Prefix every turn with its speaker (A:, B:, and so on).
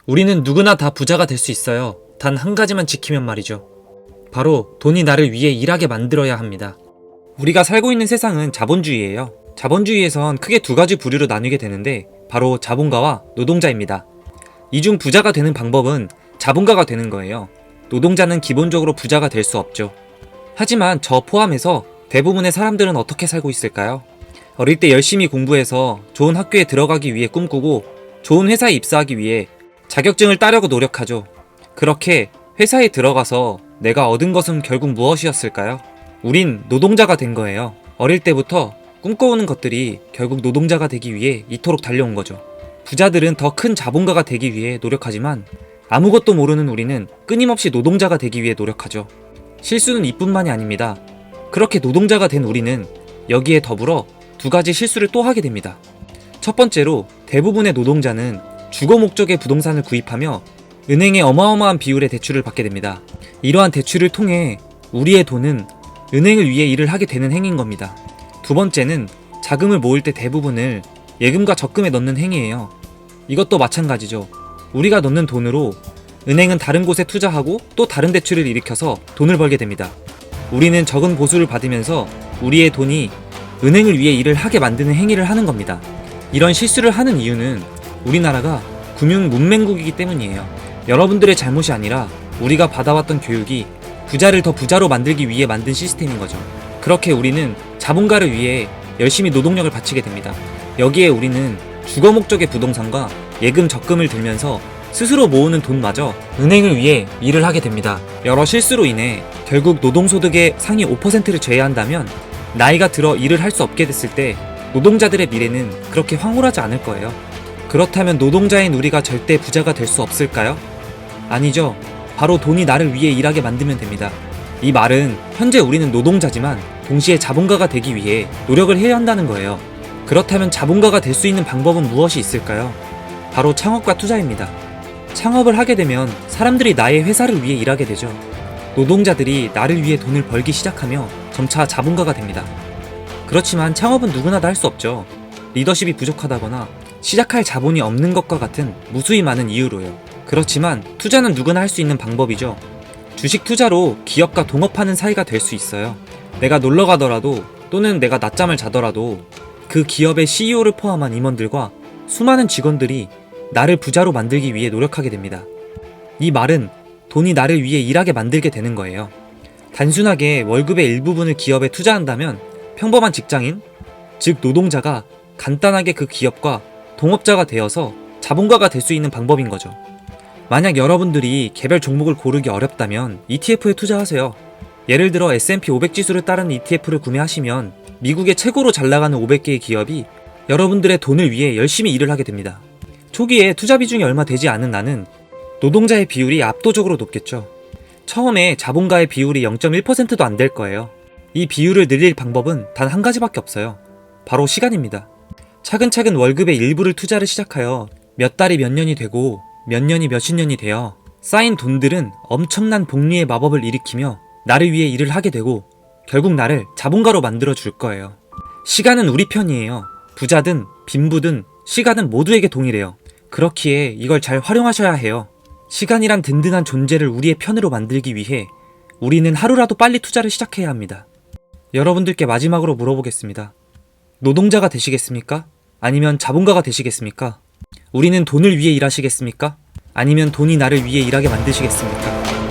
A: 우리는 누구나 다 부자가 될 수 있어요. 단 한 가지만 지키면 말이죠. 바로 돈이 나를 위해 일하게 만들어야 합니다. 우리가 살고 있는 세상은 자본주의예요. 자본주의에선 크게 두 가지 부류로 나뉘게 되는데 바로 자본가와 노동자입니다. 이 중 부자가 되는 방법은 자본가가 되는 거예요. 노동자는 기본적으로 부자가 될 수 없죠. 하지만 저 포함해서 대부분의 사람들은 어떻게 살고 있을까요? 어릴 때 열심히 공부해서 좋은 학교에 들어가기 위해 꿈꾸고 좋은 회사에 입사하기 위해 자격증을 따려고 노력하죠. 그렇게 회사에 들어가서 내가 얻은 것은 결국 무엇이었을까요? 우린 노동자가 된 거예요. 어릴 때부터 꿈꿔오는 것들이 결국 노동자가 되기 위해 이토록 달려온 거죠. 부자들은 더 큰 자본가가 되기 위해 노력하지만 아무것도 모르는 우리는 끊임없이 노동자가 되기 위해 노력하죠. 실수는 이뿐만이 아닙니다. 그렇게 노동자가 된 우리는 여기에 더불어 두 가지 실수를 또 하게 됩니다. 첫 번째로 대부분의 노동자는 주거 목적의 부동산을 구입하며 은행에 어마어마한 비율의 대출을 받게 됩니다. 이러한 대출을 통해 우리의 돈은 은행을 위해 일을 하게 되는 행위인 겁니다. 두 번째는 자금을 모을 때 대부분을 예금과 적금에 넣는 행위예요. 이것도 마찬가지죠. 우리가 넣는 돈으로 은행은 다른 곳에 투자하고 또 다른 대출을 일으켜서 돈을 벌게 됩니다. 우리는 적은 보수를 받으면서 우리의 돈이 은행을 위해 일을 하게 만드는 행위를 하는 겁니다. 이런 실수를 하는 이유는 우리나라가 금융 문맹국이기 때문이에요. 여러분들의 잘못이 아니라 우리가 받아왔던 교육이 부자를 더 부자로 만들기 위해 만든 시스템인 거죠. 그렇게 우리는 자본가를 위해 열심히 노동력을 바치게 됩니다. 여기에 우리는 주거 목적의 부동산과 예금 적금을 들면서 스스로 모으는 돈마저 은행을 위해 일을 하게 됩니다. 여러 실수로 인해 결국 노동소득의 상위 5%를 제외한다면 나이가 들어 일을 할 수 없게 됐을 때 노동자들의 미래는 그렇게 황홀하지 않을 거예요. 그렇다면 노동자인 우리가 절대 부자가 될 수 없을까요? 아니죠. 바로 돈이 나를 위해 일하게 만들면 됩니다. 이 말은 현재 우리는 노동자지만 동시에 자본가가 되기 위해 노력을 해야 한다는 거예요. 그렇다면 자본가가 될 수 있는 방법은 무엇이 있을까요? 바로 창업과 투자입니다. 창업을 하게 되면 사람들이 나의 회사를 위해 일하게 되죠. 노동자들이 나를 위해 돈을 벌기 시작하며 점차 자본가가 됩니다. 그렇지만 창업은 누구나 다 할 수 없죠. 리더십이 부족하다거나 시작할 자본이 없는 것과 같은 무수히 많은 이유로요. 그렇지만 투자는 누구나 할 수 있는 방법이죠. 주식 투자로 기업과 동업하는 사이가 될 수 있어요. 내가 놀러 가더라도 또는 내가 낮잠을 자더라도 그 기업의 CEO를 포함한 임원들과 수많은 직원들이 나를 부자로 만들기 위해 노력하게 됩니다. 이 말은 돈이 나를 위해 일하게 만들게 되는 거예요. 단순하게 월급의 일부분을 기업에 투자한다면 평범한 직장인, 즉 노동자가 간단하게 그 기업과 동업자가 되어서 자본가가 될 수 있는 방법인 거죠. 만약 여러분들이 개별 종목을 고르기 어렵다면 ETF에 투자하세요. 예를 들어 S&P 500 지수를 따르는 ETF를 구매하시면 미국의 최고로 잘 나가는 500개의 기업이 여러분들의 돈을 위해 열심히 일을 하게 됩니다. 초기에 투자 비중이 얼마 되지 않은 나는 노동자의 비율이 압도적으로 높겠죠. 처음에 자본가의 비율이 0.1%도 안 될 거예요. 이 비율을 늘릴 방법은 단 한 가지밖에 없어요. 바로 시간입니다. 차근차근 월급의 일부를 투자를 시작하여 몇 달이 몇 년이 되고 몇 년이 몇십 년이 되어 쌓인 돈들은 엄청난 복리의 마법을 일으키며 나를 위해 일을 하게 되고 결국 나를 자본가로 만들어 줄 거예요. 시간은 우리 편이에요. 부자든 빈부든 시간은 모두에게 동일해요. 그렇기에 이걸 잘 활용하셔야 해요. 시간이란 든든한 존재를 우리의 편으로 만들기 위해 우리는 하루라도 빨리 투자를 시작해야 합니다. 여러분들께 마지막으로 물어보겠습니다. 노동자가 되시겠습니까? 아니면 자본가가 되시겠습니까? 우리는 돈을 위해 일하시겠습니까? 아니면 돈이 나를 위해 일하게 만드시겠습니까?